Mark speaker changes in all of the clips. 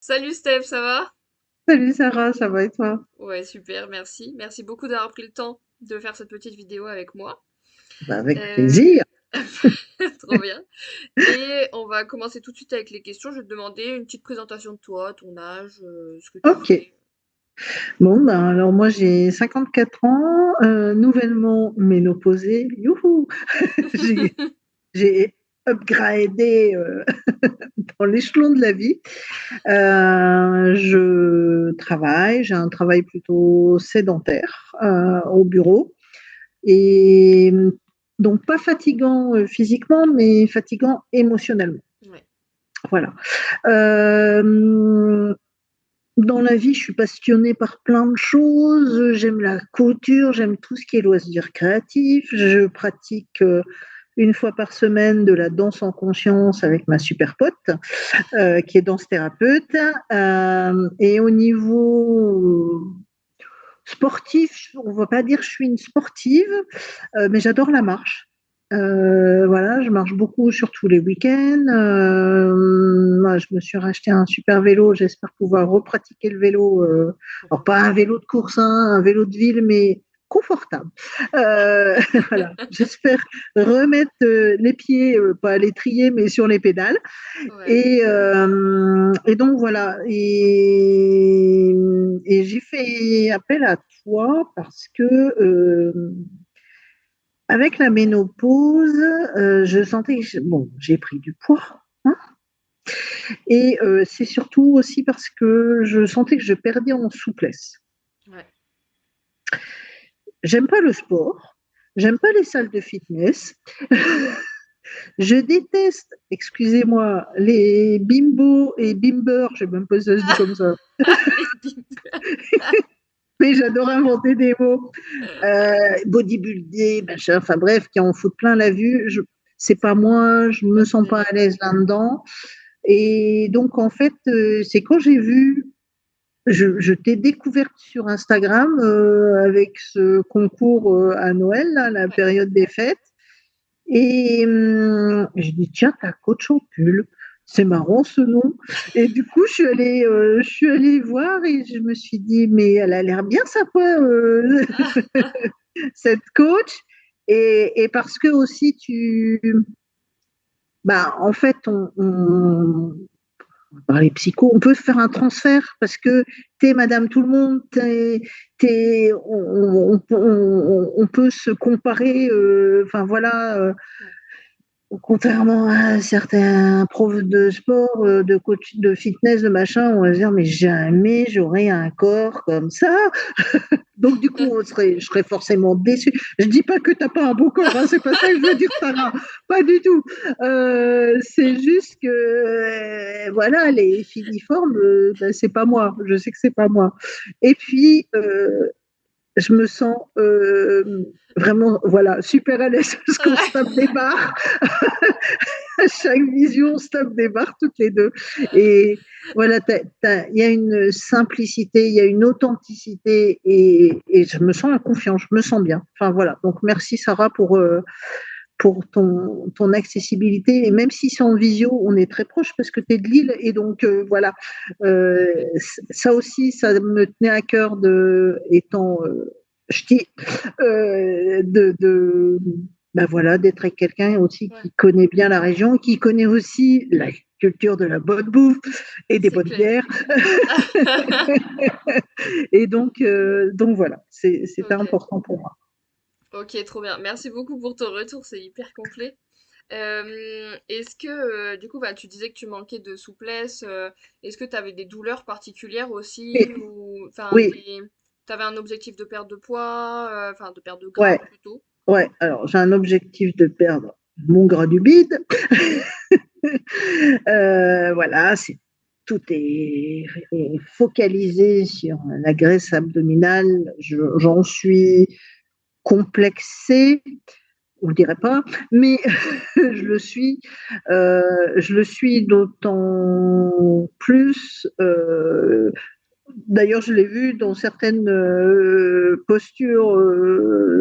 Speaker 1: Salut Steph, ça va?
Speaker 2: Salut Sarah, ça va et toi?
Speaker 1: Ouais, super, merci. Merci beaucoup d'avoir pris le temps de faire cette petite vidéo avec moi.
Speaker 2: Bah, avec
Speaker 1: Euh,
Speaker 2: plaisir.
Speaker 1: Trop bien. Et on va commencer tout de suite avec les questions. Je vais te demander une petite présentation de toi, ton âge, ce que tu
Speaker 2: Ok.
Speaker 1: fais.
Speaker 2: Bon, ben, alors moi j'ai 54 ans, nouvellement ménopausée. Youhou! J'ai, j'ai upgradé dans l'échelon de la vie. Je travaille, j'ai un travail plutôt sédentaire au bureau et donc pas fatigant physiquement, mais fatigant émotionnellement.
Speaker 1: Ouais.
Speaker 2: Voilà. Euh, Dans la vie, je suis passionnée par plein de choses. J'aime la couture, j'aime tout ce qui est loisirs créatifs. Je pratique une fois par semaine de la danse en conscience avec ma super pote, qui est danse thérapeute. Et au niveau sportif, on ne va pas dire que je suis une sportive, mais j'adore la marche. Voilà, je marche beaucoup, surtout les week-ends. Moi, je me suis racheté un super vélo. J'espère pouvoir repratiquer le vélo. Alors, pas un vélo de course, hein, un vélo de ville, mais confortable. Euh, voilà, j'espère remettre les pieds, pas à l'étrier, mais sur les pédales.
Speaker 1: Ouais.
Speaker 2: Et donc voilà. Et j'ai fait appel à toi parce que avec la ménopause, je sentais que bon, j'ai pris du poids. Hein, et c'est surtout aussi parce que je sentais que je perdais en souplesse.
Speaker 1: Ouais.
Speaker 2: J'aime pas le sport, j'aime pas les salles de fitness. Je déteste, excusez-moi, les bimbos et bimbers, je sais même pas si ça se dit comme ça,
Speaker 1: Les bimbeurs.
Speaker 2: mais j'adore inventer des mots. Bodybuilder, machin, enfin bref, qui en foutent plein la vue. C'est pas moi, je
Speaker 1: Pas
Speaker 2: me
Speaker 1: ton
Speaker 2: sens pas
Speaker 1: délire.
Speaker 2: à l'aise là-dedans. Et donc, en fait, c'est quand j'ai vu, je t'ai découverte sur Instagram avec ce concours à Noël, là, la
Speaker 1: Ouais.
Speaker 2: période des fêtes. Et je dis, tiens, t'as coach en pull. C'est marrant ce nom. Et du coup, je suis allée voir et je me suis dit, mais elle a l'air bien sympa, cette coach. Et parce que aussi, bah, en fait, par les psychos, on peut faire un transfert parce que t'es Madame Tout le Monde, on peut se comparer, enfin voilà,
Speaker 1: Ouais.
Speaker 2: contrairement à certains profs de sport, de coach, de fitness, de machin, on va se dire mais jamais j'aurai un corps comme ça. Donc du coup, je serais forcément déçue. Je dis pas que t'as pas un beau corps, hein, c'est pas ça que je veux dire, Sarah, pas du tout. C'est juste que voilà, les filiformes, ben, c'est pas moi. Je sais que c'est pas moi. Et puis je me sens vraiment, voilà, super à l'aise parce qu'on se tape des barres. À chaque vision, on se tape des barres toutes les deux. Et voilà, il y a une simplicité, il y a une authenticité et je me sens en confiance, je me sens bien. Enfin voilà, donc merci Sarah pour ton accessibilité. Et même si c'est en visio, on est très proche parce que tu es de Lille. Et donc, voilà, euh, ça aussi, ça me tenait à cœur étant ch'ti, de ben voilà, d'être avec quelqu'un aussi
Speaker 1: Ouais.
Speaker 2: qui connaît bien la région, qui connaît aussi la culture de la bonne bouffe et des
Speaker 1: C'est
Speaker 2: bonnes
Speaker 1: clair.
Speaker 2: bières. Et donc voilà, c'était
Speaker 1: Ok.
Speaker 2: important pour moi.
Speaker 1: Ok, trop bien. Merci beaucoup pour ton retour, c'est hyper complet. Est-ce que, du coup, bah, tu disais que tu manquais de souplesse. Est-ce que tu avais des douleurs particulières aussi
Speaker 2: Et,
Speaker 1: ou enfin
Speaker 2: oui,
Speaker 1: des t'avais un objectif de perte de poids, enfin de perte de gras
Speaker 2: ouais,
Speaker 1: plutôt?
Speaker 2: ouais. Alors, j'ai un objectif de perdre mon gras du bide. Voilà, tout est focalisé sur la graisse abdominale. J'en suis complexée, on ne dirait pas, mais je le suis d'autant plus D'ailleurs, je l'ai vu dans certaines postures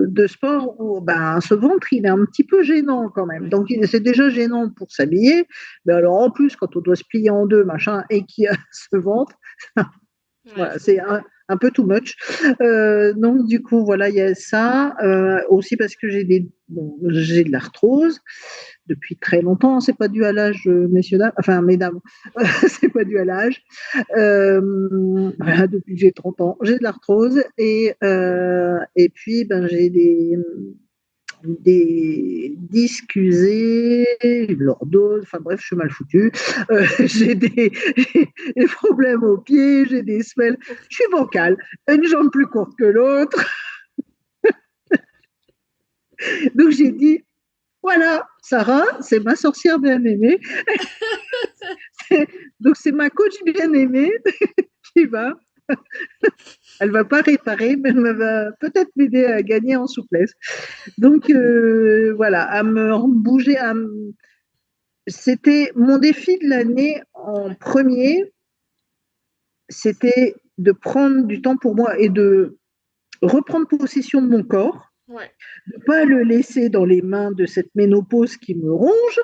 Speaker 2: de sport où ben, ce ventre, il est un petit peu gênant quand même.
Speaker 1: Ouais,
Speaker 2: Donc, c'est déjà gênant pour s'habiller. Mais alors, en plus, quand on doit se plier en deux, machin, et qu'il y a ce ventre,
Speaker 1: ouais,
Speaker 2: voilà,
Speaker 1: je
Speaker 2: c'est
Speaker 1: comprends.
Speaker 2: un peu too much. Donc, du coup, voilà, il y a ça. Aussi parce que bon, j'ai de l'arthrose depuis très longtemps. C'est pas dû à l'âge, messieurs, dames, enfin, mesdames, c'est pas dû à l'âge. Voilà, depuis que j'ai 30 ans, j'ai de l'arthrose et puis ben, j'ai des disques usés, lordose, enfin bref, je suis mal foutu. J'ai des problèmes aux pieds, j'ai des semelles, je suis bancale, une jambe plus courte que l'autre. Donc j'ai dit, voilà, Sarah, c'est ma sorcière bien aimée. Donc c'est ma coach bien aimée qui va elle va pas réparer, mais elle va peut-être m'aider à gagner en souplesse. Donc voilà, à me bouger. C'était mon défi de l'année en
Speaker 1: Ouais,
Speaker 2: premier, c'était de prendre du temps pour moi et de reprendre possession de mon corps,
Speaker 1: ouais,
Speaker 2: de ne pas le laisser dans les mains de cette ménopause qui me ronge,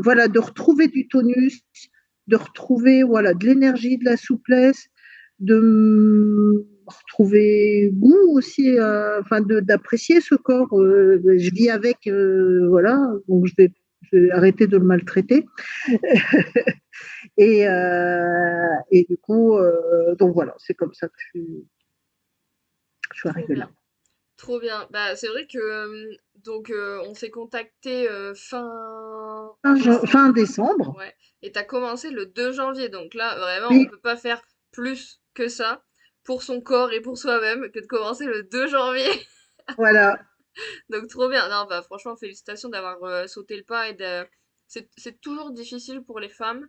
Speaker 2: voilà, de retrouver du tonus, de retrouver voilà, de l'énergie, de la souplesse, de retrouver goût aussi, enfin d'apprécier ce corps. Je vis avec, voilà, donc je vais arrêter de le maltraiter. Et du coup, donc voilà, c'est comme ça que je suis
Speaker 1: trop
Speaker 2: arrivée
Speaker 1: bien.
Speaker 2: là.
Speaker 1: Trop bien. Bah, c'est vrai que donc on s'est contacté fin
Speaker 2: Fin
Speaker 1: décembre.
Speaker 2: décembre,
Speaker 1: Ouais. Et t'as commencé le 2 janvier. Donc là, vraiment, on
Speaker 2: oui,
Speaker 1: peut pas faire plus que ça pour son corps et pour soi-même que de commencer le 2 janvier.
Speaker 2: voilà.
Speaker 1: Donc trop bien. Non, bah franchement, félicitations d'avoir sauté le pas et de. C'est toujours difficile pour les femmes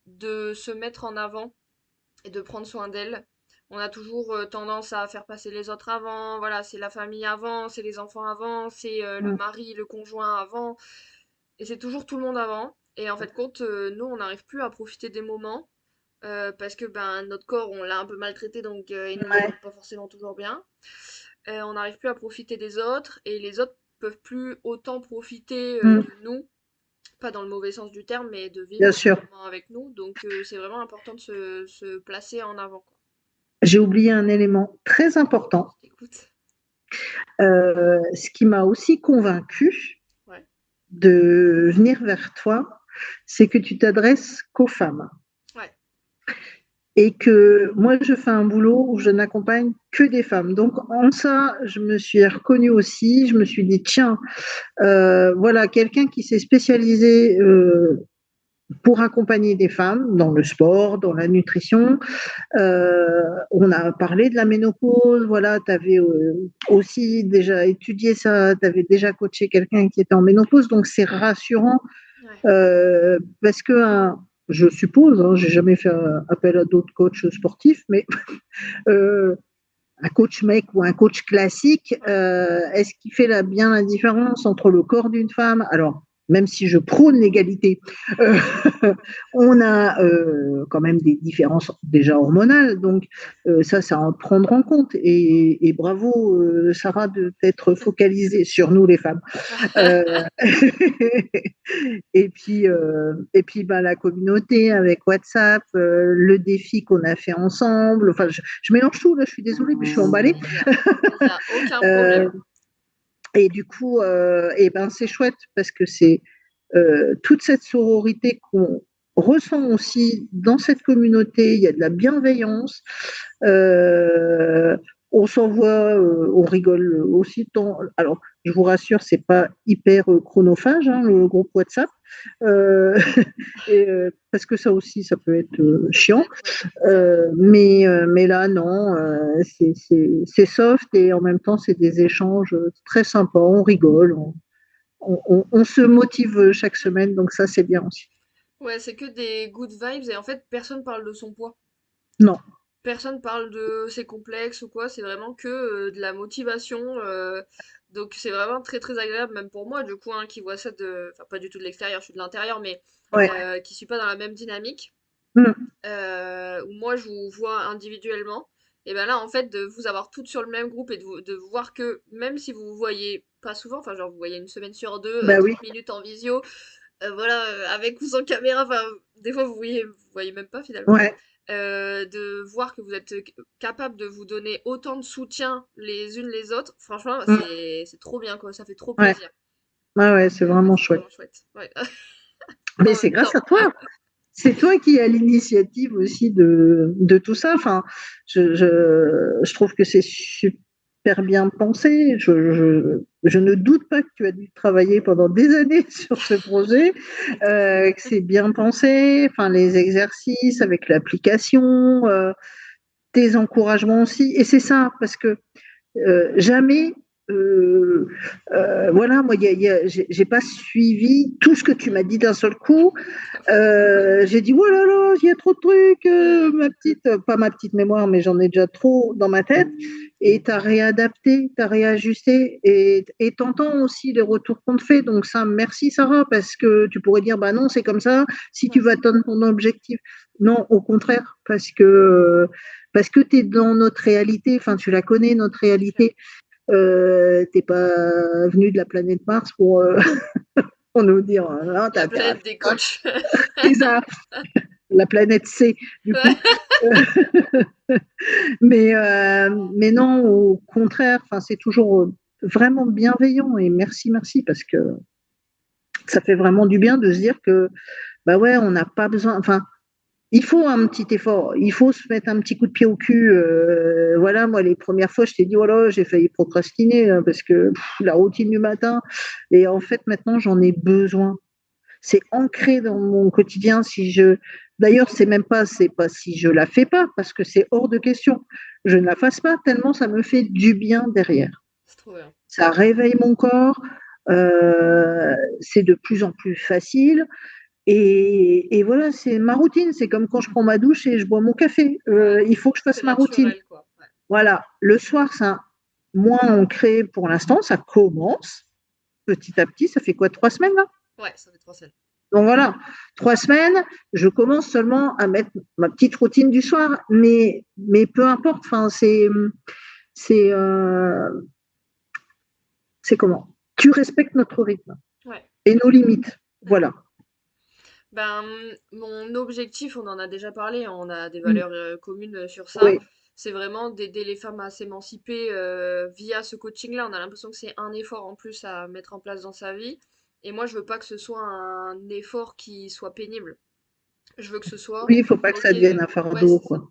Speaker 1: de se mettre en avant et de prendre soin d'elles. On a toujours tendance à faire passer les autres avant, voilà, c'est la famille avant, c'est les enfants avant, c'est le mari, le conjoint avant, et c'est toujours tout le monde avant. Et en fait, compte, nous, on n'arrive plus à profiter des moments parce que ben notre corps, on l'a un peu maltraité, donc il nous
Speaker 2: Ouais.
Speaker 1: demande pas forcément toujours bien. On n'arrive plus à profiter des autres, et les autres peuvent plus autant profiter
Speaker 2: Mm,
Speaker 1: de nous, pas dans le mauvais sens du terme, mais de
Speaker 2: bien
Speaker 1: vivre ce
Speaker 2: sûr.
Speaker 1: moment avec nous. Donc c'est vraiment important de se placer en avant, quoi.
Speaker 2: J'ai oublié un élément très important.
Speaker 1: Écoute.
Speaker 2: Ce qui m'a aussi convaincue
Speaker 1: Ouais,
Speaker 2: de venir vers toi, c'est que tu t'adresses qu'aux femmes.
Speaker 1: ouais,
Speaker 2: Et que moi, je fais un boulot où je n'accompagne que des femmes. Donc, en ça, je me suis reconnue aussi. Je me suis dit, tiens, voilà, quelqu'un qui s'est spécialisé pour accompagner des femmes dans le sport, dans la nutrition. On a parlé de la ménopause, voilà, tu avais aussi déjà étudié ça, tu avais déjà coaché quelqu'un qui était en ménopause, donc c'est rassurant
Speaker 1: ouais.
Speaker 2: parce que je suppose, hein, j'ai jamais fait appel à d'autres coachs sportifs, mais euh, un coach mec ou un coach classique,
Speaker 1: Ouais.
Speaker 2: est-ce qu'il fait bien la différence entre le corps d'une femme? Alors, même si je prône l'égalité, euh, on a quand même des différences déjà hormonales, donc
Speaker 1: Ouais.
Speaker 2: ça, c'est à en prendre en compte. Et bravo, Sarah, de t'être focalisée sur nous, les femmes. Euh, et puis ben, la communauté avec WhatsApp, le défi qu'on a fait ensemble. Enfin, je mélange tout, là, je suis désolée, mais je suis emballée.
Speaker 1: Il y a aucun
Speaker 2: Euh,
Speaker 1: problème.
Speaker 2: et du coup, et ben, c'est chouette parce que c'est toute cette sororité qu'on ressent aussi dans cette communauté. Il y a de la bienveillance. Euh, on s'envoie, on rigole aussi. Alors, je vous rassure, c'est pas hyper chronophage, hein, le groupe WhatsApp, euh, parce que ça aussi, ça peut être
Speaker 1: Ça peut
Speaker 2: chiant.
Speaker 1: être, ouais, ça peut être.
Speaker 2: Mais là, non, c'est soft et en même temps, c'est des échanges très sympas. On rigole, on se motive chaque semaine, donc ça, c'est bien aussi.
Speaker 1: Ouais, c'est que des good vibes et en fait, personne parle de son poids.
Speaker 2: Non,
Speaker 1: Personne parle de ses complexes ou quoi, c'est vraiment que de la motivation. Donc c'est vraiment très très agréable, même pour moi, du coup, hein, qui voit ça de. Enfin, pas du tout de l'extérieur, je suis de l'intérieur, mais
Speaker 2: ouais.
Speaker 1: qui suis pas dans la même dynamique.
Speaker 2: Mm.
Speaker 1: où moi je vous vois individuellement, et ben là en fait de vous avoir toutes sur le même groupe et de voir que même si vous vous voyez pas souvent, enfin genre vous voyez une semaine sur deux,
Speaker 2: Bah oui,
Speaker 1: 30 minutes en visio, voilà, avec ou sans caméra, enfin des fois vous voyez même pas finalement.
Speaker 2: ouais,
Speaker 1: De voir que vous êtes capable de vous donner autant de soutien les unes les autres, franchement
Speaker 2: mm,
Speaker 1: c'est trop bien quoi, ça fait trop
Speaker 2: ouais,
Speaker 1: plaisir.
Speaker 2: ouais, c'est vraiment
Speaker 1: C'est
Speaker 2: chouette.
Speaker 1: vraiment chouette. Ouais.
Speaker 2: Mais
Speaker 1: En
Speaker 2: c'est
Speaker 1: même
Speaker 2: grâce
Speaker 1: temps.
Speaker 2: à toi. C'est toi qui as l'initiative aussi de tout ça. Enfin, je trouve que c'est super bien pensé. Je ne doute pas que tu as dû travailler pendant des années sur ce projet, que c'est bien pensé. Enfin, les exercices avec l'application, tes encouragements aussi. Et c'est ça, parce que jamais. euh, voilà, moi, j'ai pas suivi tout ce que tu m'as dit d'un seul coup. J'ai dit, oh là là, il y a trop de trucs,
Speaker 1: Hmm.
Speaker 2: ma petite, pas ma petite mémoire, mais j'en ai déjà trop dans ma tête. Et tu as réadapté, tu as réajusté et t'entends aussi les retours qu'on te fait. Donc ça, merci Sarah, parce que tu pourrais dire, bah non, c'est comme ça, si tu
Speaker 1: Ouais,
Speaker 2: vas atteindre ton objectif. Non, au contraire, parce que tu es dans notre réalité, enfin tu la connais, notre
Speaker 1: c'est clair.
Speaker 2: réalité. T'es pas venu de la planète Mars pour nous dire, ah, t'as
Speaker 1: La
Speaker 2: intérêt à
Speaker 1: planète
Speaker 2: faire
Speaker 1: des
Speaker 2: ça.
Speaker 1: coachs.
Speaker 2: C'est ça, la planète C, du coup.
Speaker 1: Ouais.
Speaker 2: Mais non, au contraire, enfin, c'est toujours vraiment bienveillant et merci, merci, parce que ça fait vraiment du bien de se dire que, bah ouais, on n'a pas besoin, enfin, il faut un petit effort, il faut se mettre un petit coup de pied au cul. Voilà, moi, les premières fois, je t'ai dit, voilà, j'ai failli procrastiner parce que la routine du matin, et en fait, maintenant, j'en ai besoin. C'est ancré dans mon quotidien. D'ailleurs, c'est pas si je la fais pas, parce que c'est hors de question. Je ne la fasse pas tellement ça me fait du bien derrière.
Speaker 1: C'est trop bien.
Speaker 2: Ça réveille mon corps. C'est de plus en plus facile. Et voilà, c'est ma routine. C'est comme quand je prends ma douche et je bois mon café.
Speaker 1: Ouais.
Speaker 2: Il faut que je
Speaker 1: C'est
Speaker 2: fasse ma routine.
Speaker 1: naturel, quoi. Ouais.
Speaker 2: Voilà. Le soir, c'est moins ancré pour l'instant. Ça commence petit à petit. Ça fait quoi, 3 semaines là?
Speaker 1: Ouais, ça fait 3 semaines.
Speaker 2: Donc voilà, 3 semaines, je commence seulement à mettre ma petite routine du soir, mais peu importe, enfin, c'est, euh, c'est comment? Tu respectes notre rythme
Speaker 1: Ouais.
Speaker 2: et nos limites.
Speaker 1: Mm.
Speaker 2: Voilà.
Speaker 1: Ben, mon objectif, on en a déjà parlé, hein, on a des
Speaker 2: Mm.
Speaker 1: valeurs communes sur ça.
Speaker 2: Oui,
Speaker 1: C'est vraiment d'aider les femmes à s'émanciper via ce coaching-là. On a l'impression que c'est un effort en plus à mettre en place dans sa vie. Et moi, je veux pas que ce soit un effort qui soit pénible. Je veux que ce soit,
Speaker 2: oui, il ne faut pas que ça
Speaker 1: ok,
Speaker 2: devienne un
Speaker 1: ouais,
Speaker 2: fardeau,
Speaker 1: c'est ça.
Speaker 2: quoi.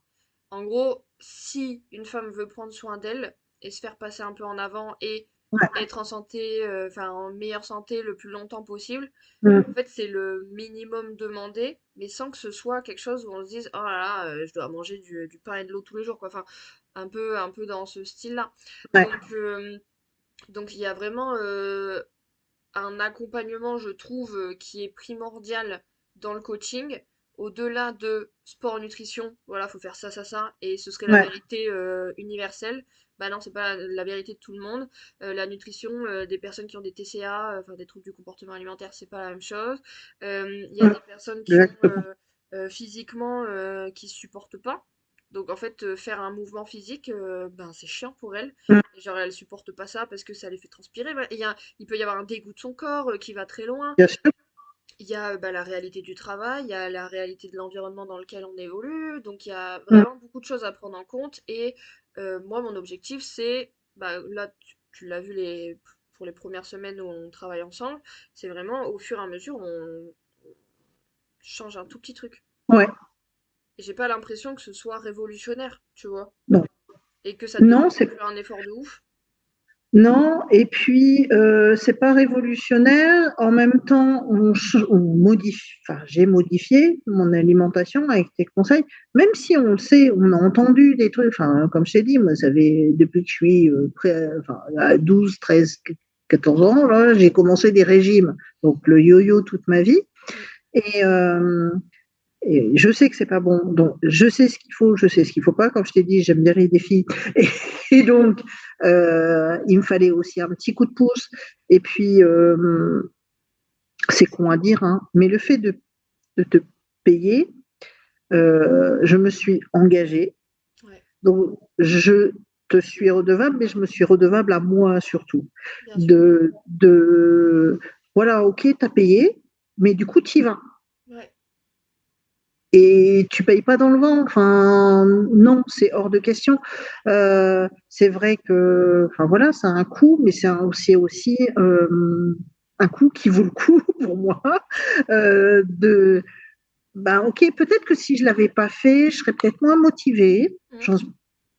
Speaker 1: En gros, si une femme veut prendre soin d'elle et se faire passer un peu en avant et
Speaker 2: Ouais.
Speaker 1: être en santé, enfin en meilleure santé le plus longtemps possible, en
Speaker 2: Mm.
Speaker 1: fait c'est le minimum demandé, mais sans que ce soit quelque chose où on se dise oh là là, je dois manger du pain et de l'eau tous les jours, quoi. Enfin, un peu dans ce style-là.
Speaker 2: Ouais.
Speaker 1: Donc il y a vraiment un accompagnement, je trouve, qui est primordial dans le coaching, au-delà de sport nutrition, voilà, faut faire ça, ça, ça, et ce serait la
Speaker 2: Ouais.
Speaker 1: vérité universelle. Bah non, c'est pas la vérité de tout le monde. La nutrition, des personnes qui ont des TCA, enfin des troubles du comportement alimentaire, c'est pas la même chose. Il y a
Speaker 2: Mm.
Speaker 1: des personnes qui ont
Speaker 2: Exactement.
Speaker 1: physiquement qui supportent pas. Donc en fait, faire un mouvement physique, ben c'est chiant pour elles.
Speaker 2: Mm.
Speaker 1: Et genre elles supportent pas ça parce que ça les fait transpirer. Voilà. Il peut y avoir un dégoût de son corps qui va très loin.
Speaker 2: Bien sûr.
Speaker 1: Il y a bah, la réalité du travail, il y a la réalité de l'environnement dans lequel on évolue. Donc il y a
Speaker 2: Mm.
Speaker 1: vraiment beaucoup de choses à prendre en compte. Et moi, mon objectif, c'est, bah, là, tu l'as vu pour les premières semaines où on travaille ensemble, c'est vraiment au fur et à mesure, on change un tout petit truc.
Speaker 2: Ouais.
Speaker 1: Et j'ai pas l'impression que ce soit révolutionnaire, tu vois.
Speaker 2: Non.
Speaker 1: Et que ça
Speaker 2: Non,
Speaker 1: demande non
Speaker 2: c'est
Speaker 1: plus un effort de ouf.
Speaker 2: Non, et puis c'est pas révolutionnaire. En même temps, on modifie. Enfin, j'ai modifié mon alimentation avec tes conseils. Même si on le sait, on a entendu des trucs. Enfin, comme je t'ai dit, moi, ça fait depuis que je suis enfin, à 12, 13, 14 ans, là, j'ai commencé des régimes. Donc le yo-yo toute ma vie.
Speaker 1: Mm.
Speaker 2: Et, je sais que c'est pas bon. Donc, je sais ce qu'il faut, je sais ce qu'il faut pas. Comme je t'ai dit, j'aime bien les défis. Et, et donc, il me fallait aussi un petit coup de pouce. Et puis, c'est con à dire, hein, mais le fait de te payer, je me suis engagée.
Speaker 1: Ouais,
Speaker 2: Donc, je te suis redevable, mais je me suis redevable à moi surtout.
Speaker 1: bien sûr.
Speaker 2: De voilà, ok, tu as payé, mais du coup, tu y vas.
Speaker 1: Ouais,
Speaker 2: Et tu payes pas dans le vent. Enfin, non, c'est hors de question. C'est vrai que, enfin voilà, ça a un coût, mais c'est aussi un coût qui vaut le coup pour moi. De, ben ok, peut-être que si je l'avais pas fait, je serais peut-être moins motivée.
Speaker 1: mmh,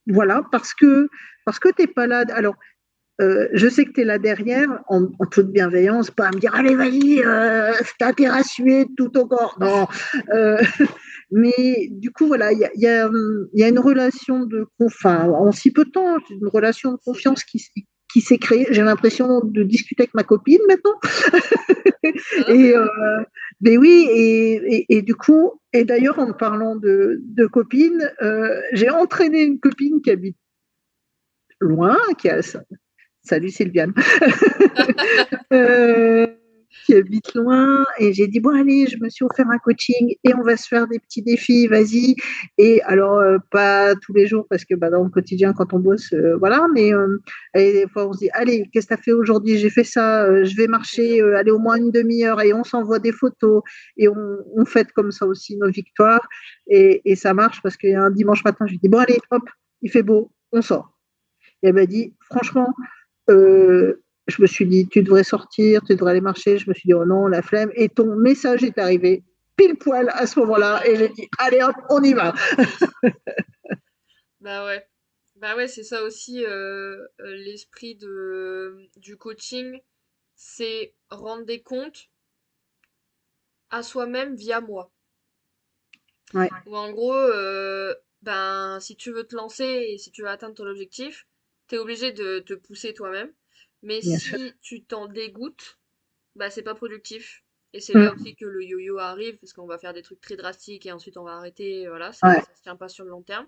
Speaker 2: Voilà, parce que t'es pas là. Alors, je sais que tu es là derrière, en toute bienveillance, pas à me dire allez, vas-y, c'est intérêt à suer tout ton corps. Non. Euh, mais du coup, voilà, il y a une relation enfin, en si peu de temps, une relation de
Speaker 1: c'est clair.
Speaker 2: confiance qui s'est créée. J'ai l'impression de discuter avec ma copine maintenant.
Speaker 1: Ah non,
Speaker 2: Et, mais oui, et du coup, et d'ailleurs, en parlant de copines, j'ai entraîné une copine qui habite loin, salut Sylviane, euh, qui habite loin. Et j'ai dit, bon, allez, je me suis offert un coaching et on va se faire des petits défis, vas-y. Et alors, pas tous les jours, parce que bah, dans le quotidien, quand on bosse, voilà, mais et des fois, on se dit, allez, qu'est-ce que tu as fait aujourd'hui? J'ai fait ça, je vais
Speaker 1: trop bien.
Speaker 2: marcher, aller au moins une demi-heure et on s'envoie des photos et on fête comme ça aussi nos victoires. Et ça marche parce qu'il y a un dimanche matin, je lui dis, bon, allez, hop, il fait beau, on sort. Et elle m'a dit, franchement, je me suis dit, tu devrais sortir, tu devrais aller marcher. Je me suis dit, oh non, la flemme. Et ton message est arrivé pile poil à ce moment-là. Et j'ai dit, allez hop, on y
Speaker 1: C'est
Speaker 2: va.
Speaker 1: parti. Bah ouais. Bah ouais, c'est ça aussi l'esprit du coaching, c'est rendre des comptes à soi-même via moi.
Speaker 2: Ouais,
Speaker 1: Ou en gros, ben si tu veux te lancer et si tu veux atteindre ton objectif, t'es obligé de te pousser toi-même. Mais
Speaker 2: bien sûr.
Speaker 1: si tu t'en dégoûtes, bah c'est pas productif. Et c'est là
Speaker 2: Mm.
Speaker 1: aussi que le yo-yo arrive, parce qu'on va faire des trucs très drastiques et ensuite on va arrêter, voilà,
Speaker 2: Ouais.
Speaker 1: ça se tient pas sur le long terme.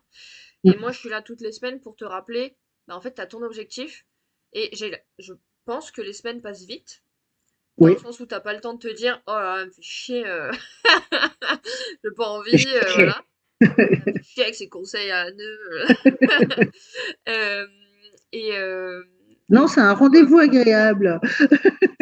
Speaker 1: Et
Speaker 2: Mm.
Speaker 1: moi, je suis là toutes les semaines pour te rappeler, bah, en fait, t'as ton objectif. Et je pense que les semaines passent vite, dans le
Speaker 2: Oui.
Speaker 1: sens où t'as pas le temps de te dire, oh là là, elle me fait chier, j'ai pas envie,
Speaker 2: Je-
Speaker 1: voilà. Ça me fait chier avec ses conseils à nœuds. Euh, et, et
Speaker 2: Non,
Speaker 1: du
Speaker 2: c'est un
Speaker 1: coup,
Speaker 2: rendez-vous agréable.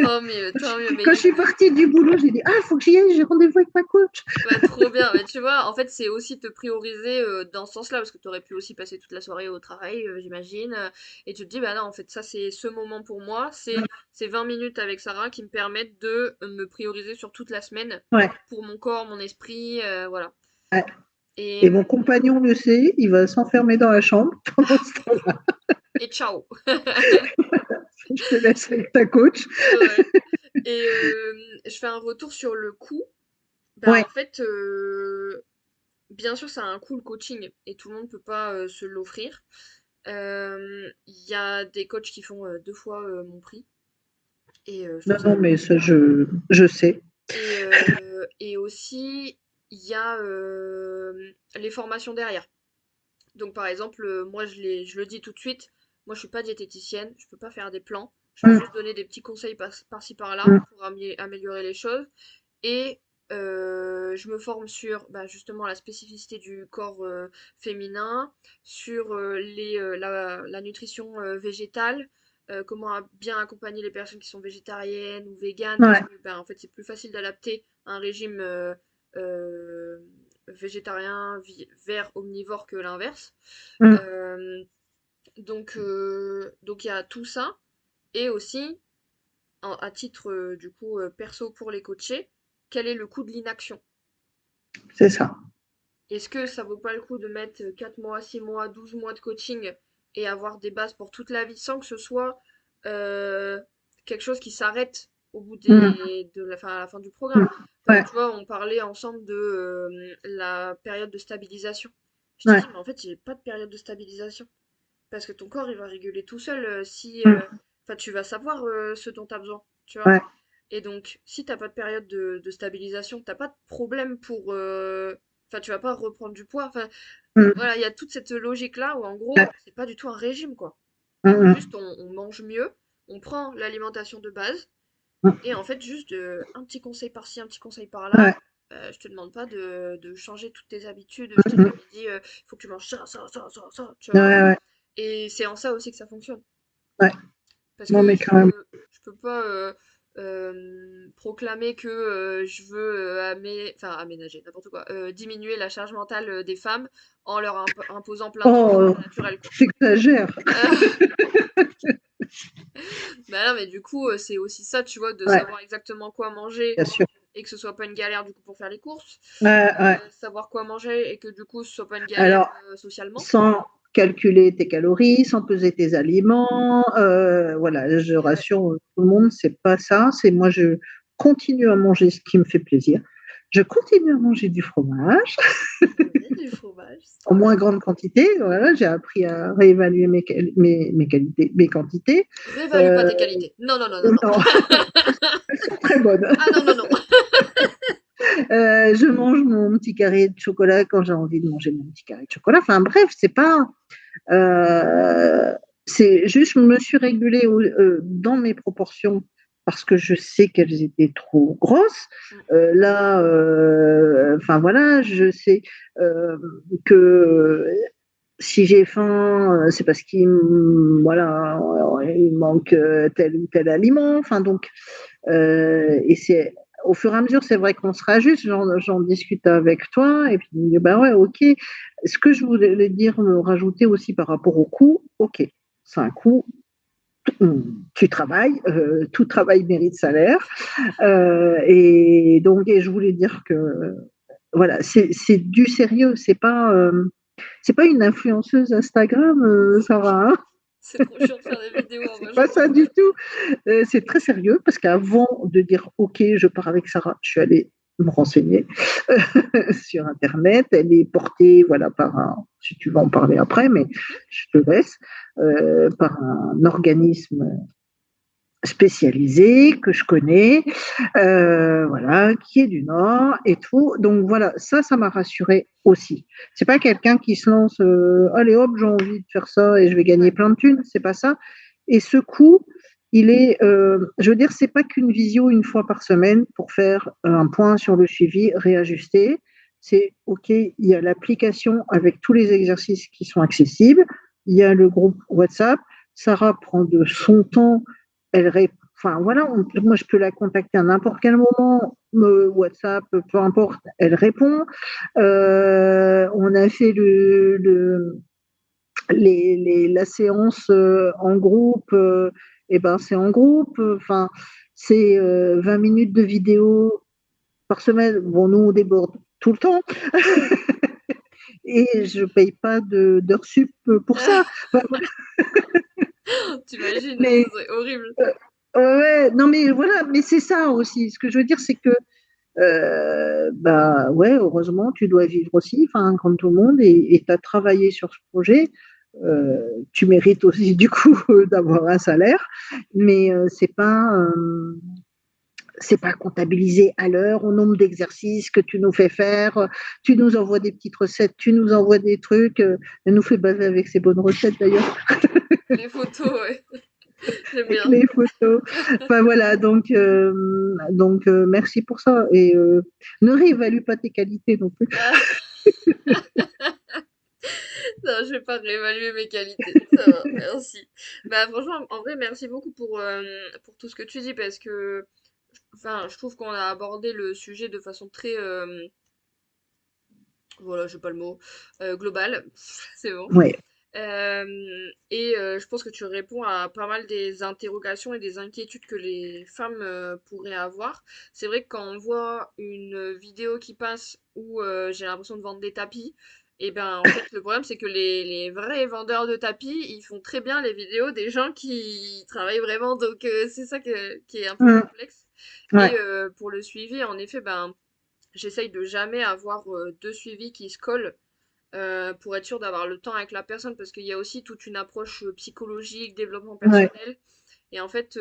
Speaker 1: tant mieux, mais
Speaker 2: Quand je
Speaker 1: du
Speaker 2: suis
Speaker 1: coup,
Speaker 2: partie du boulot, j'ai dit, ah, il faut que j'y aille, j'ai rendez-vous avec ma coach.
Speaker 1: bah, trop bien. Mais tu vois, en fait, c'est aussi te prioriser dans ce sens-là, parce que tu aurais pu aussi passer toute la soirée au travail, j'imagine. Et tu te dis, bah non, en fait, ça, c'est ce moment pour moi. C'est ces 20 minutes avec Sarah qui me permettent de me prioriser sur toute la semaine
Speaker 2: Ouais,
Speaker 1: pour mon corps, mon esprit, voilà.
Speaker 2: ouais.
Speaker 1: Et,
Speaker 2: Et mon compagnon le sait, il va s'enfermer dans la chambre pendant ce temps-là.
Speaker 1: et ciao.
Speaker 2: Je te laisse avec ta coach.
Speaker 1: Ouais. Et je fais un retour sur le coût. Bah,
Speaker 2: Ouais.
Speaker 1: en fait, bien sûr, ça a un coût le coaching et tout le monde peut pas se l'offrir. Il y a des coachs qui font deux fois mon prix et je
Speaker 2: Non,
Speaker 1: trouve ça
Speaker 2: non, mais
Speaker 1: logique.
Speaker 2: ça, je sais.
Speaker 1: Et aussi, il y a les formations derrière. Donc par exemple, moi je le dis tout de suite, moi je suis pas diététicienne, je peux pas faire des plans, je peux
Speaker 2: Mm,
Speaker 1: juste donner des petits conseils par-ci par-là
Speaker 2: mm.
Speaker 1: pour améliorer les choses. Et je me forme sur bah, justement la spécificité du corps féminin, sur la nutrition végétale, comment bien accompagner les personnes qui sont végétariennes ou véganes, parce
Speaker 2: Ouais.
Speaker 1: que bah, en fait c'est plus facile d'adapter un régime euh, végétarien vers omnivore que l'inverse.
Speaker 2: Mm.
Speaker 1: Euh, donc il y a tout ça, et aussi à titre du coup perso pour les coachés, quel est le coût de l'inaction?
Speaker 2: C'est ça.
Speaker 1: Est-ce que ça vaut pas le coup de mettre 4 mois, 6 mois, 12 mois de coaching et avoir des bases pour toute la vie sans que ce soit euh, quelque chose qui s'arrête au bout
Speaker 2: Mm,
Speaker 1: à la fin du programme?
Speaker 2: mm. Ouais,
Speaker 1: Tu vois, on parlait ensemble de la période de stabilisation. Je t'ai
Speaker 2: ouais,
Speaker 1: dit, mais en fait, j'ai pas de période de stabilisation. Parce que ton corps, il va réguler tout seul si...
Speaker 2: mm,
Speaker 1: Enfin, tu vas savoir ce dont tu as besoin, tu vois.
Speaker 2: ouais,
Speaker 1: Et donc, si t'as pas de période de stabilisation, t'as pas de problème pour... Enfin, tu vas pas reprendre du poids. Enfin,
Speaker 2: mm,
Speaker 1: voilà, il y a toute cette logique-là où, en
Speaker 2: ouais,
Speaker 1: gros, c'est pas du tout un régime, quoi.
Speaker 2: mm,
Speaker 1: Juste,
Speaker 2: mm,
Speaker 1: on mange mieux, on prend l'alimentation de base,
Speaker 2: mm.
Speaker 1: et en fait, juste un petit conseil par-ci, un petit conseil
Speaker 2: Ouais,
Speaker 1: par-là, Je te demande pas de changer toutes tes habitudes. Je t'ai
Speaker 2: Mmh.
Speaker 1: jamais dit, il faut que tu manges ça, ça, ça, ça, ça, tu
Speaker 2: Ouais,
Speaker 1: vois.
Speaker 2: ouais,
Speaker 1: Et c'est en ça aussi que ça fonctionne.
Speaker 2: ouais.
Speaker 1: Parce
Speaker 2: Non,
Speaker 1: que
Speaker 2: mais carrément.
Speaker 1: je peux pas proclamer que je veux enfin aménager, n'importe quoi, diminuer la charge mentale des femmes en leur imposant plein de trucs
Speaker 2: Oh,
Speaker 1: pas naturels, quoi.
Speaker 2: tu exagères.
Speaker 1: Bah non, mais du coup, c'est aussi ça, tu vois, de
Speaker 2: Ouais,
Speaker 1: savoir exactement quoi manger
Speaker 2: bien sûr.
Speaker 1: et que ce soit pas une galère du coup pour faire les courses.
Speaker 2: Ouais.
Speaker 1: Savoir quoi manger et que du coup ce soit pas une galère
Speaker 2: Alors,
Speaker 1: socialement.
Speaker 2: sans calculer tes calories, sans peser tes aliments, voilà, je
Speaker 1: Ouais.
Speaker 2: rassure tout le monde, c'est pas ça. C'est moi, je continue à manger ce qui me fait plaisir. Je continue à manger du fromage
Speaker 1: Oui, du fromage, c'est
Speaker 2: en
Speaker 1: trop
Speaker 2: moins
Speaker 1: bien.
Speaker 2: grande quantité. Voilà, j'ai appris à réévaluer mes qualités, mes quantités.
Speaker 1: Réévalue pas
Speaker 2: Euh,
Speaker 1: tes qualités. Non, non, non, non, non.
Speaker 2: non, elles sont très bonnes.
Speaker 1: Ah non, non, non.
Speaker 2: Je mange mon petit carré de chocolat quand j'ai envie de manger mon petit carré de chocolat. Enfin bref, c'est pas. Euh, c'est juste, je me suis régulée dans mes proportions parce que je sais qu'elles étaient trop grosses.
Speaker 1: Mm.
Speaker 2: Là, enfin voilà, je sais que si j'ai faim, c'est parce voilà, il manque tel ou tel aliment. Enfin donc, et c'est au fur et à mesure, c'est vrai qu'on se rajuste. J'en discute avec toi, et puis ben ouais, ok. Ce que je voulais dire, me rajouter aussi par rapport au coût, ok, c'est un coût. Tu travailles, tout travail mérite salaire, et donc et je voulais dire que voilà, c'est du sérieux, c'est pas une influenceuse Instagram, ça va, hein,
Speaker 1: C'est trop chiant de faire des vidéos en vrai,
Speaker 2: pas
Speaker 1: j'en peux
Speaker 2: ça du
Speaker 1: plus.
Speaker 2: tout. C'est très sérieux parce qu'avant de dire OK, je pars avec Sarah, je suis allée me renseigner sur Internet. Elle est portée, voilà, par un, si tu vas en parler après, mais
Speaker 1: Mhm.
Speaker 2: je te laisse, par un organisme spécialisé que je connais, voilà, qui est du Nord et tout. Donc voilà, ça m'a rassurée aussi. C'est pas quelqu'un qui se lance, allez hop, j'ai envie de faire ça et je vais gagner
Speaker 1: Ouais.
Speaker 2: plein de thunes, c'est pas ça. Et ce coup, il est, je veux dire, c'est pas qu'une visio une fois par semaine pour faire un point sur le suivi, réajuster. C'est OK, il y a l'application avec tous les exercices qui sont accessibles, il y a le groupe WhatsApp. Sarah prend de son temps, elle répond. Enfin voilà, moi je peux la contacter à n'importe quel moment, WhatsApp, peu importe, elle répond. On a fait la séance en groupe, et ben c'est en groupe. Enfin, c'est 20 minutes de vidéo par semaine. Bon, nous on déborde tout le temps et je paye pas d'heures sup pour ça. Enfin, voilà.
Speaker 1: T'imagines,
Speaker 2: Mais
Speaker 1: ce serait horrible.
Speaker 2: ouais, non mais voilà, mais c'est ça aussi. Ce que je veux dire, c'est que bah ouais, heureusement, tu dois vivre aussi, enfin, comme tout le monde, et tu as travaillé sur ce projet. Tu mérites aussi du coup d'avoir un salaire, mais c'est pas comptabilisé à l'heure, au nombre d'exercices que tu nous fais faire. Tu nous envoies des petites recettes, tu nous envoies des trucs. Elle nous fait baser avec ces bonnes recettes d'ailleurs,
Speaker 1: Les photos, ouais. J'aime
Speaker 2: avec
Speaker 1: bien.
Speaker 2: les photos. Enfin voilà, donc merci pour ça. Et ne réévalue pas tes qualités non plus.
Speaker 1: Ah, non, je vais pas réévaluer mes qualités. Ça va, merci. Bah franchement, en vrai, merci beaucoup pour tout ce que tu dis parce que, enfin, je trouve qu'on a abordé le sujet de façon très, voilà, j'ai pas le mot, globale. C'est bon.
Speaker 2: Ouais,
Speaker 1: Je pense que tu réponds à pas mal des interrogations et des inquiétudes que les femmes pourraient avoir. C'est vrai que quand on voit une vidéo qui passe où j'ai l'impression de vendre des tapis, et ben en fait le problème c'est que les vrais vendeurs de tapis, ils font très bien les vidéos des gens qui travaillent vraiment. Donc c'est ça qui est un peu
Speaker 2: mmh,
Speaker 1: complexe.
Speaker 2: ouais,
Speaker 1: Pour le suivi, en effet, ben j'essaye de jamais avoir deux suivis qui se collent pour être sûr d'avoir le temps avec la personne parce qu'il y a aussi toute une approche psychologique, développement
Speaker 2: ouais.
Speaker 1: personnel. Et en fait,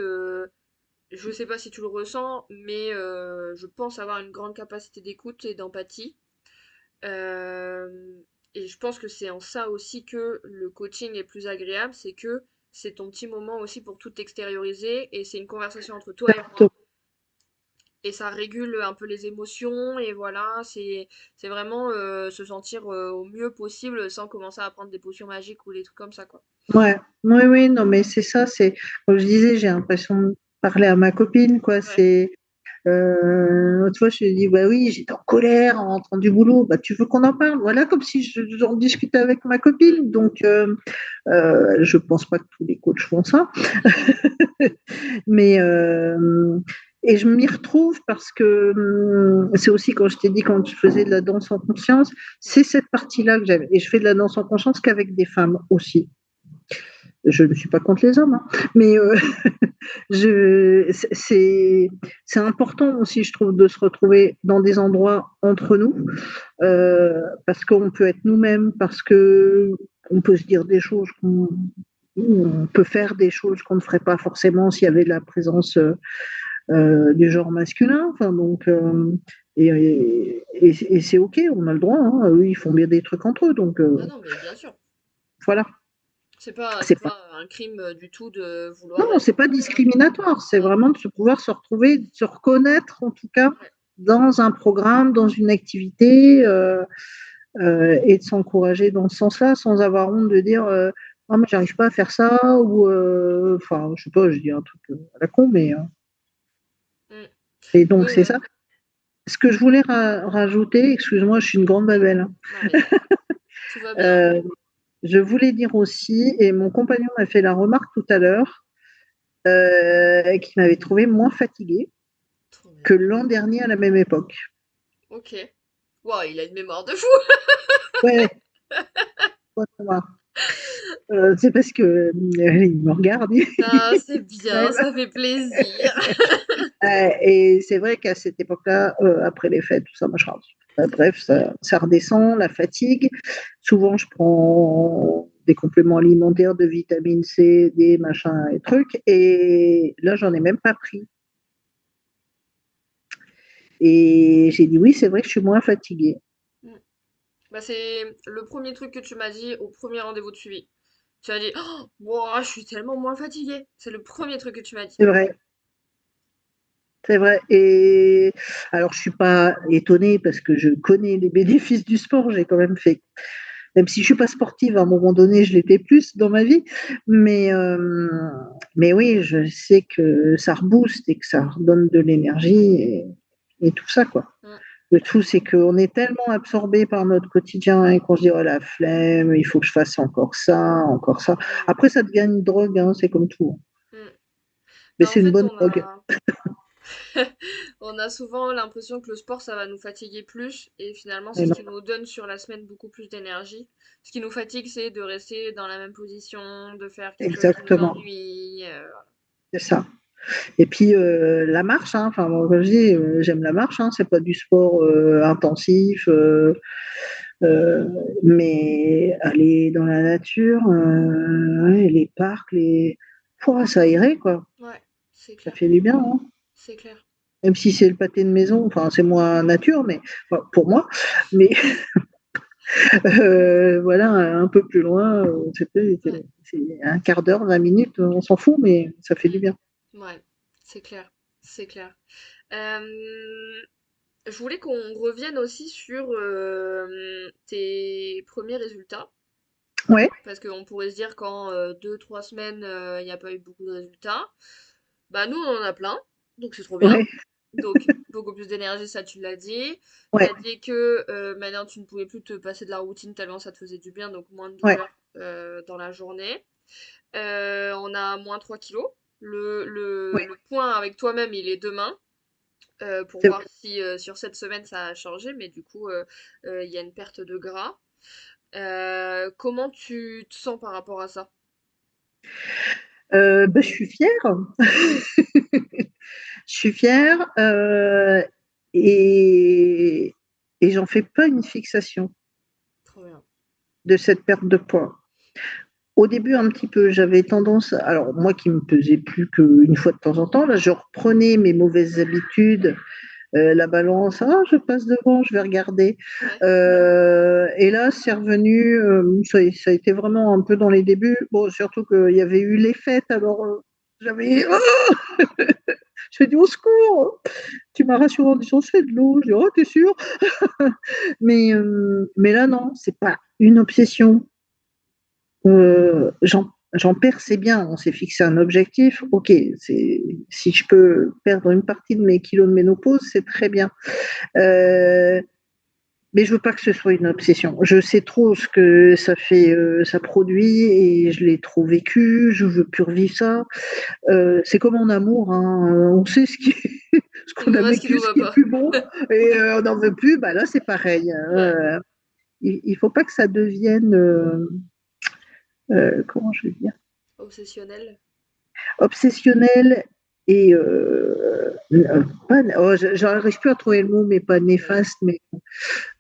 Speaker 1: je sais pas si tu le ressens, mais je pense avoir une grande capacité d'écoute et d'empathie. Euh, et je pense que c'est en ça aussi que le coaching est plus agréable, c'est que c'est ton petit moment aussi pour tout extérioriser et c'est une conversation entre toi et moi. et ça régule un peu les émotions et voilà, c'est vraiment se sentir au mieux possible sans commencer à prendre des potions magiques ou des trucs comme ça, quoi.
Speaker 2: Ouais, oui, oui, non, mais c'est ça, c'est, comme je disais, j'ai l'impression de parler à ma copine, quoi.
Speaker 1: Ouais.
Speaker 2: L'autre fois, je lui ai dit, bah oui, j'étais en colère en rentrant du boulot, bah tu veux qu'on en parle? Voilà, comme si j'en discutais avec ma
Speaker 1: Mm.
Speaker 2: copine. Donc, je pense pas que tous les coachs font ça. Mais, et je m'y retrouve parce que c'est aussi quand je t'ai dit, quand je faisais de la danse en conscience,
Speaker 1: Ouais.
Speaker 2: c'est cette partie-là que j'avais. Et je fais de la danse en conscience qu'avec des femmes aussi. Je ne suis pas contre les hommes, hein, mais je, c'est important aussi, je trouve, de se retrouver dans des endroits entre nous, parce qu'on peut être nous-mêmes, parce que on peut se dire des choses on peut faire des choses qu'on ne ferait pas forcément s'il y avait de la présence du genre masculin. Enfin, donc, et c'est OK, on a le droit. Hein, eux, ils font bien des trucs entre eux. Donc,
Speaker 1: Ah non, mais bien sûr.
Speaker 2: voilà.
Speaker 1: C'est
Speaker 2: C'est pas,
Speaker 1: pas un crime du tout de vouloir
Speaker 2: non,
Speaker 1: être
Speaker 2: c'est
Speaker 1: en
Speaker 2: pas
Speaker 1: couple, hein.
Speaker 2: discriminatoire. C'est
Speaker 1: Non.
Speaker 2: vraiment de se pouvoir se retrouver, de se reconnaître en tout cas
Speaker 1: Ouais.
Speaker 2: dans un programme, dans une activité, et de s'encourager dans ce sens-là, sans avoir honte de dire ah, moi, j'arrive pas à faire ça, ou enfin, je sais pas, je dis un truc à la con, mais
Speaker 1: Mm.
Speaker 2: et donc
Speaker 1: Oui,
Speaker 2: c'est ça. Ce que je voulais rajouter, excuse-moi, je suis une grande babelle, hein.
Speaker 1: non mais tout va bien.
Speaker 2: Euh, je voulais dire aussi, et mon compagnon m'a fait la remarque tout à l'heure, qu'il m'avait trouvé moins fatiguée
Speaker 1: Trop bien.
Speaker 2: que l'an dernier à la même époque.
Speaker 1: Ok. Wow, il a une mémoire de fou.
Speaker 2: Ouais, ouais, ouais. C'est parce que il me regarde.
Speaker 1: Ah, c'est bien, ça fait plaisir.
Speaker 2: Et c'est vrai qu'à cette époque-là, après les fêtes, tout ça, machin, bref, ça redescend, la fatigue. Souvent, je prends des compléments alimentaires de vitamine C, D, machin et trucs. Et là, j'en ai même pas pris. Et j'ai dit oui, c'est vrai que je suis moins fatiguée.
Speaker 1: Mm. Bah, c'est le premier truc que tu m'as dit au premier rendez-vous de suivi. Tu as dit, oh, moi, je suis tellement moins fatiguée. C'est le premier truc que tu m'as dit.
Speaker 2: C'est vrai, c'est vrai. Et alors, je suis pas étonnée parce que je connais les bénéfices du sport. J'ai quand même fait, même si je suis pas sportive, à un moment donné, je l'étais plus dans ma vie. Mais, euh, mais oui, je sais que ça rebooste et que ça redonne de l'énergie et tout ça, quoi.
Speaker 1: Mm.
Speaker 2: Le tout, c'est qu'on est tellement absorbé par notre quotidien et qu'on se dit, oh la flemme, il faut que je fasse encore ça, encore ça.
Speaker 1: Ah oui.
Speaker 2: Après, ça devient une drogue, hein, c'est comme tout.
Speaker 1: Mm.
Speaker 2: Mais
Speaker 1: Bah, en
Speaker 2: c'est une
Speaker 1: fait,
Speaker 2: bonne drogue.
Speaker 1: on a souvent l'impression que le sport, ça va nous fatiguer plus, et finalement, c'est
Speaker 2: Mais
Speaker 1: ce
Speaker 2: non,
Speaker 1: qui nous donne sur la semaine beaucoup plus d'énergie. Ce qui nous fatigue, c'est de rester dans la même position, de faire quelque chose qui nous
Speaker 2: exactement,
Speaker 1: ennuie.
Speaker 2: c'est ça. Et puis la marche, hein, enfin, moi, comme je dis, j'aime la marche, hein, c'est pas du sport intensif, euh, mais aller dans la nature, ouais, les parcs, pouah, ça irait, quoi.
Speaker 1: Ouais, c'est
Speaker 2: Ça
Speaker 1: clair,
Speaker 2: fait du bien, hein.
Speaker 1: c'est clair.
Speaker 2: Même si c'est le pâté de maison, enfin, c'est moins nature, mais enfin, pour moi, mais voilà, un peu plus loin,
Speaker 1: Ouais.
Speaker 2: c'est un quart d'heure, 20 minutes, on s'en fout, mais ça fait du bien.
Speaker 1: Ouais, c'est clair, c'est clair. Je voulais qu'on revienne aussi sur tes premiers résultats,
Speaker 2: Ouais,
Speaker 1: parce qu'on pourrait se dire qu'en 2, 3 semaines, il n'y a pas eu beaucoup de résultats. Bah nous, on en a plein, donc c'est trop bien.
Speaker 2: ouais,
Speaker 1: Donc beaucoup plus d'énergie, ça tu l'as dit.
Speaker 2: ouais,
Speaker 1: T'as dit que maintenant tu ne pouvais plus te passer de la routine tellement ça te faisait du bien, donc moins de
Speaker 2: ouais,
Speaker 1: douleur dans la journée. On a moins 3 kilos.
Speaker 2: ouais,
Speaker 1: Le point avec toi-même, il est demain, pour
Speaker 2: c'est
Speaker 1: voir
Speaker 2: vrai.
Speaker 1: si sur cette semaine ça a changé, mais du coup, il y a une perte de gras. Comment tu te sens par rapport à ça?
Speaker 2: Ben, je suis fière. Je suis fière et, et j'en fais pas une fixation
Speaker 1: Trop bien.
Speaker 2: de cette perte de poids. Au début, un petit peu, j'avais tendance, alors moi qui me pesais plus qu'une fois de temps en temps, là, je reprenais mes mauvaises habitudes, la balance, ah, je passe devant, je vais regarder.
Speaker 1: Ouais.
Speaker 2: Et là, c'est revenu, ça a été vraiment un peu dans les débuts. Bon, surtout qu'il y avait eu les fêtes, alors J'avais je fais: «Du au secours, tu m'as rassurée en disant: "C'est de l'eau"». Je dis: «Oh, tu es sûre?» Mais là, non, c'est pas une obsession. J'en perds, c'est bien. On s'est fixé un objectif. OK, c'est si je peux perdre une partie de mes kilos de ménopause, c'est très bien. Heu, mais je veux pas que ce soit une obsession. Je sais trop ce que ça fait, ça produit et je l'ai trop vécu, je veux plus revivre ça. C'est comme en amour, hein, on sait ce qui ce
Speaker 1: Il
Speaker 2: qu'on
Speaker 1: nous
Speaker 2: a
Speaker 1: va ce qui
Speaker 2: vécu,
Speaker 1: nous
Speaker 2: ce
Speaker 1: va
Speaker 2: qui est
Speaker 1: pas.
Speaker 2: plus bon et on n'en veut plus. Bah, là, c'est pareil,
Speaker 1: Ouais.
Speaker 2: il faut pas que ça devienne, comment je vais dire?
Speaker 1: Obsessionnel.
Speaker 2: Obsessionnel et pas oh, j'arrive plus à trouver le mot, mais pas
Speaker 1: Ouais.
Speaker 2: néfaste, mais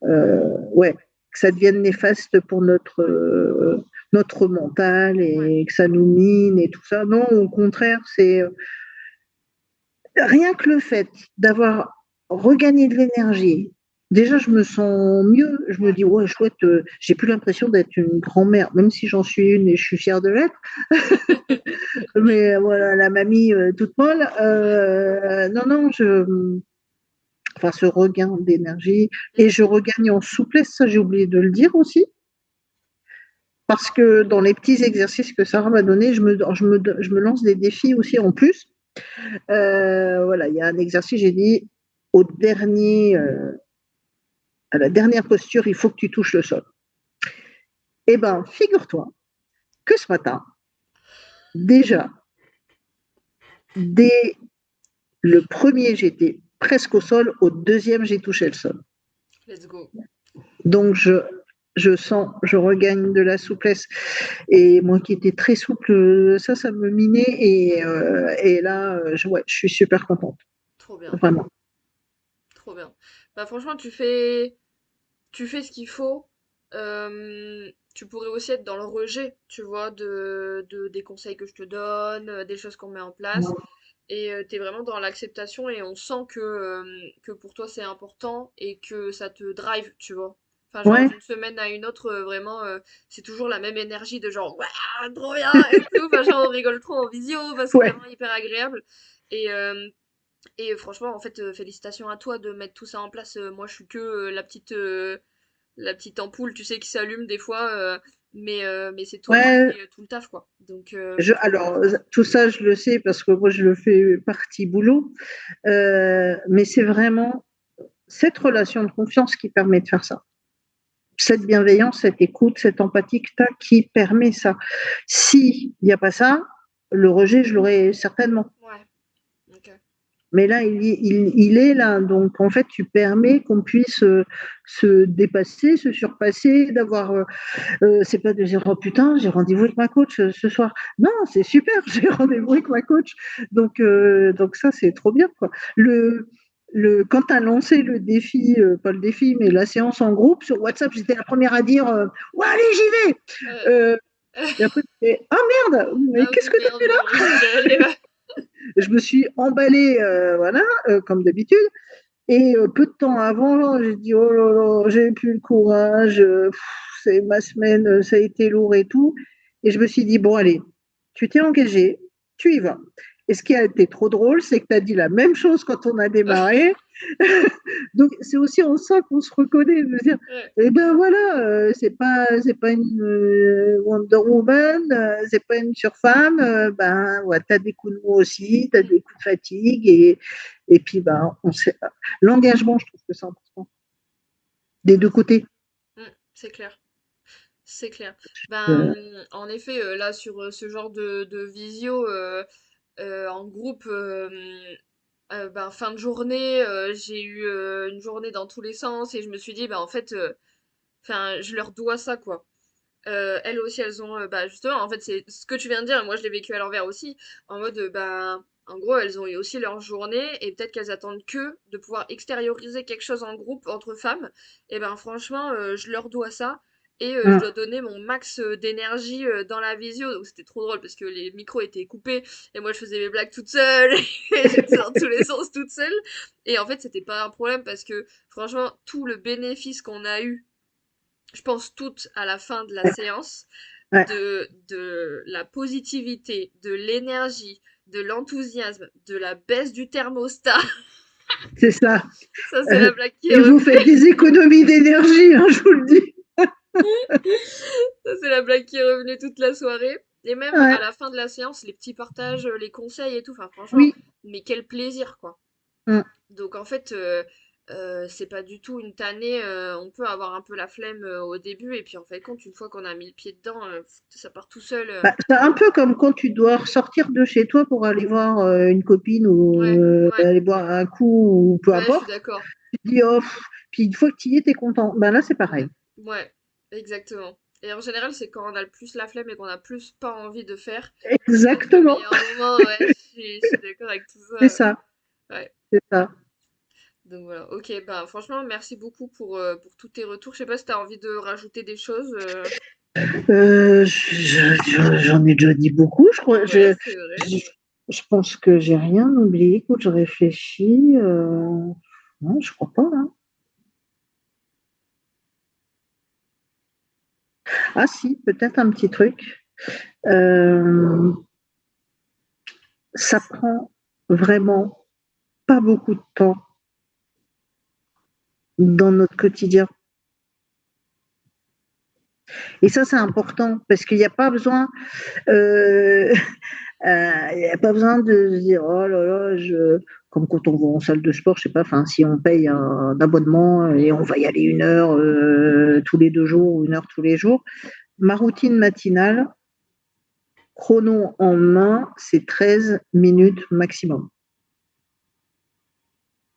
Speaker 2: ouais, que ça devienne néfaste pour notre mental
Speaker 1: Ouais.
Speaker 2: et que ça nous mine et tout ça. Non, au contraire, c'est, rien que le fait d'avoir regagné de l'énergie, déjà je me sens mieux, je me
Speaker 1: Ouais.
Speaker 2: dis: «Ouais chouette, j'ai plus l'impression d'être une grand-mère», même si j'en suis une et je suis fière de l'être. Mais voilà, la mamie, toute molle,
Speaker 1: Ouais.
Speaker 2: non, non, enfin ce regain d'énergie et
Speaker 1: Mm.
Speaker 2: je regagne en souplesse, ça j'ai oublié de le dire aussi, parce que dans les petits exercices que Sarah m'a donnés, je me lance des défis aussi en plus. Voilà, il y a un exercice, j'ai dit: «Au dernier, à la dernière posture, il faut que tu touches le sol». Eh ben, figure-toi que ce matin, déjà, dès le premier, j'étais presque au sol, au deuxième, j'ai touché le sol.
Speaker 1: Let's go.
Speaker 2: Donc je regagne de la souplesse et moi qui étais très souple, ça me minait
Speaker 1: Ouais.
Speaker 2: et là, ouais, je suis super contente,
Speaker 1: Trop bien.
Speaker 2: vraiment.
Speaker 1: Trop bien. Bah franchement, tu fais ce qu'il faut. Tu pourrais aussi être dans le rejet, tu vois, des conseils que je te donne, des choses qu'on met en place. Et t'es vraiment dans l'acceptation et on sent que pour toi c'est important et que ça te drive, tu vois. Enfin, genre
Speaker 2: Ouais,
Speaker 1: d'une semaine à une autre, vraiment, c'est toujours la même énergie de genre, ouais, trop bien et tout. Enfin, genre, on rigole trop en visio, enfin, c'est
Speaker 2: ouais.
Speaker 1: vraiment hyper agréable. Et, et franchement, en fait, félicitations à toi de mettre tout ça en place. Moi, je suis que la petite ampoule, tu sais, qui s'allume des fois, mais c'est toi qui
Speaker 2: Ouais,
Speaker 1: fais tout le taf, quoi. Donc, franchement,
Speaker 2: alors, tout ça, je le sais parce que moi, je le fais partie boulot, mais c'est vraiment cette relation de confiance qui permet de faire ça. Cette bienveillance, cette écoute, cette empathie que tu as qui permet ça. S'il n'y a pas ça, le rejet, je l'aurais certainement.
Speaker 1: ouais, ok.
Speaker 2: Mais là, il est là. Donc, en fait, tu permets qu'on puisse se dépasser, se surpasser, d'avoir. C'est pas de dire: «Oh putain, j'ai rendez-vous avec ma coach ce soir». Non, c'est super, j'ai rendez-vous avec ma coach. Donc ça, c'est trop bien, quoi. Quand tu as lancé le défi, pas le défi, mais la séance en groupe sur WhatsApp, j'étais la première à dire ouais, allez, j'y vais.
Speaker 1: Euh,
Speaker 2: Euh, et après, tu fais ah merde, mais
Speaker 1: ah
Speaker 2: qu'est-ce
Speaker 1: oui,
Speaker 2: que tu as
Speaker 1: merde,
Speaker 2: fait
Speaker 1: j'ai
Speaker 2: là?
Speaker 1: oublié d'y aller. Ouais.
Speaker 2: Je me suis emballée, voilà, comme d'habitude. Et peu de temps avant, j'ai dit: «Oh là là, j'ai plus le courage, c'est ma semaine, ça a été lourd et tout» et je me suis dit: «Bon allez, tu t'es engagé, tu y vas» et ce qui a été trop drôle, c'est que tu as dit la même chose quand on a démarré. Donc c'est aussi en ça qu'on se reconnaît, de dire:
Speaker 1: Ouais.
Speaker 2: «Et ben voilà, c'est pas une, Wonder Woman, c'est pas une surfemme, ben ouais, tu as des coups de mou aussi, tu as
Speaker 1: Mm,
Speaker 2: des coups de fatigue et puis, ben, on sait l'engagement, je trouve que c'est important, des 2 côtés.
Speaker 1: c'est clair. C'est clair. Ben,
Speaker 2: Heu,
Speaker 1: en effet, là, sur ce genre de visio en groupe, ben, fin de journée, j'ai eu une journée dans tous les sens et je me suis dit, ben, en fait, enfin, je leur dois ça, quoi. Elles aussi, elles ont, bah, justement, en fait, c'est ce que tu viens de dire, moi je l'ai vécu à l'envers aussi, en mode, bah, en gros, elles ont eu aussi leur journée et peut-être qu'elles attendent que de pouvoir extérioriser quelque chose en groupe entre femmes. Et ben franchement, je leur dois ça et je
Speaker 2: mmh,
Speaker 1: dois donner mon max d'énergie dans la visio. Donc c'était trop drôle parce que les micros étaient coupés et moi je faisais mes blagues toute seule et j'étais dans tous les sens toute seule. Et en fait, c'était pas un problème parce que franchement, tout le bénéfice qu'on a eu, je pense toutes à la fin de la
Speaker 2: ouais,
Speaker 1: séance,
Speaker 2: ouais,
Speaker 1: de la positivité, de l'énergie, de l'enthousiasme, de la baisse du thermostat.
Speaker 2: C'est ça.
Speaker 1: Ça, c'est la blague qui est
Speaker 2: Et vous
Speaker 1: revenue.
Speaker 2: faites des économies d'énergie, hein, je vous le dis.
Speaker 1: Ça, c'est la blague qui est revenue toute la soirée. Et même
Speaker 2: Ouais,
Speaker 1: à la fin de la séance, les petits partages, les conseils et tout. Enfin, franchement,
Speaker 2: oui.
Speaker 1: mais quel plaisir, quoi.
Speaker 2: Mm.
Speaker 1: Donc en fait, c'est pas du tout une tannée, on peut avoir un peu la flemme, au début et puis en fait compte, une fois qu'on a mis le pied dedans, ça part tout seul,
Speaker 2: Bah, c'est un peu comme quand tu dois sortir de chez toi pour aller voir une copine ou
Speaker 1: ouais, ouais,
Speaker 2: aller boire un coup ou peu
Speaker 1: ouais, je suis
Speaker 2: importe.
Speaker 1: d'accord.
Speaker 2: Tu te dis, oh, puis une fois que tu y es, t'es content. Ben là, c'est pareil.
Speaker 1: Ouais, exactement. Et en général, c'est quand on a le plus la flemme et qu'on a plus pas envie de faire, que ça va être le
Speaker 2: Exactement.
Speaker 1: meilleur moment, ouais, je suis d'accord avec tout
Speaker 2: C'est
Speaker 1: ça,
Speaker 2: ça.
Speaker 1: ouais.
Speaker 2: C'est ça.
Speaker 1: Donc voilà, OK, bah, franchement merci beaucoup pour tous tes retours. Je sais pas si tu as envie de rajouter des choses,
Speaker 2: J'en ai déjà dit beaucoup, je crois.
Speaker 1: Ouais, c'est vrai.
Speaker 2: Je, je pense que j'ai rien oublié. Écoute, je réfléchis. Non, je crois pas, hein. Ah si, peut-être un petit truc. Euh, Ça prend vraiment pas beaucoup de temps dans notre quotidien. Et ça, c'est important parce qu'il n'y a pas besoin, euh, il y a pas besoin de se dire oh là là, comme quand on va en salle de sport, je sais pas, enfin, si on paye un abonnement et on va y aller 1 heure tous les 2 jours ou 1 heure tous les jours. Ma routine matinale, chrono en main, c'est 13 minutes maximum.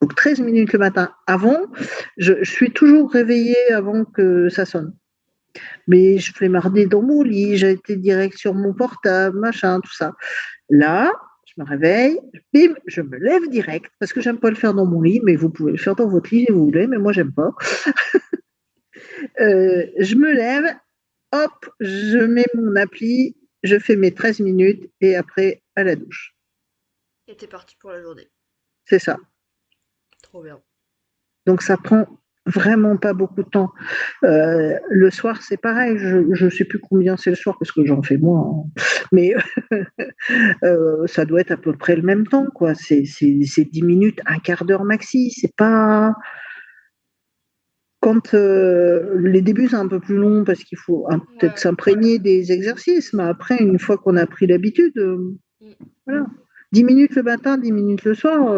Speaker 2: Donc 13 minutes le matin. Avant, je suis toujours réveillée avant que ça sonne. Mais je flemmardais dans mon lit, j'ai été direct sur mon portable, machin, tout ça. Là, je me réveille, bim, je me lève direct, parce que j'aime pas le faire dans mon lit, mais vous pouvez le faire dans votre lit si vous voulez, mais moi j'aime pas. Je me lève, hop, je mets mon appli, je fais mes 13 minutes et après à la douche.
Speaker 1: Et tu parti pour la journée.
Speaker 2: C'est ça.
Speaker 1: Trop bien.
Speaker 2: Donc ça prend vraiment pas beaucoup de temps. Le soir, c'est pareil. Je sais plus combien c'est le soir parce que j'en fais moins, hein. Mais ça doit être à peu près le même temps, quoi. C'est 10 minutes, un quart d'heure maxi. C'est pas. Quand les débuts, c'est un peu plus long parce qu'il faut peut-être
Speaker 1: Ouais.
Speaker 2: s'imprégner des exercices, mais après, une fois qu'on a pris l'habitude,
Speaker 1: Mm.
Speaker 2: voilà. 10 minutes le matin, 10 minutes le soir,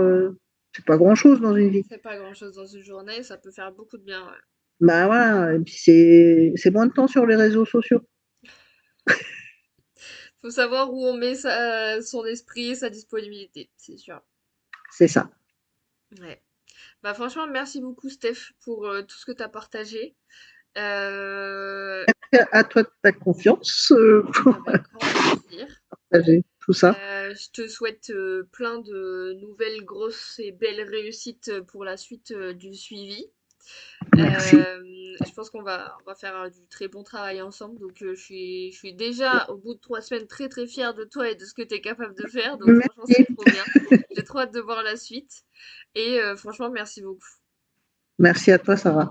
Speaker 2: c'est pas grand-chose dans une vie.
Speaker 1: C'est pas grand-chose dans une journée, ça peut faire beaucoup de bien, ouais.
Speaker 2: Bah voilà, et puis c'est moins de temps sur les réseaux sociaux.
Speaker 1: Faut savoir où on met son esprit, sa disponibilité, c'est sûr.
Speaker 2: C'est ça.
Speaker 1: Ouais. Bah franchement, merci beaucoup Steph pour tout ce que tu as partagé. Euh,
Speaker 2: À toi de ta confiance pour
Speaker 1: Avec grand plaisir.
Speaker 2: partager tout ça.
Speaker 1: Je te souhaite plein de nouvelles grosses et belles réussites pour la suite du suivi.
Speaker 2: Merci.
Speaker 1: Je pense qu'on va faire du très bon travail ensemble. Donc, je suis déjà, au bout de 3 semaines, très très fière de toi et de ce que tu es capable de faire. Donc, franchement, c'est
Speaker 2: Merci.
Speaker 1: trop bien. J'ai trop hâte de voir la suite. Et franchement, merci beaucoup.
Speaker 2: Merci à toi, Sarah.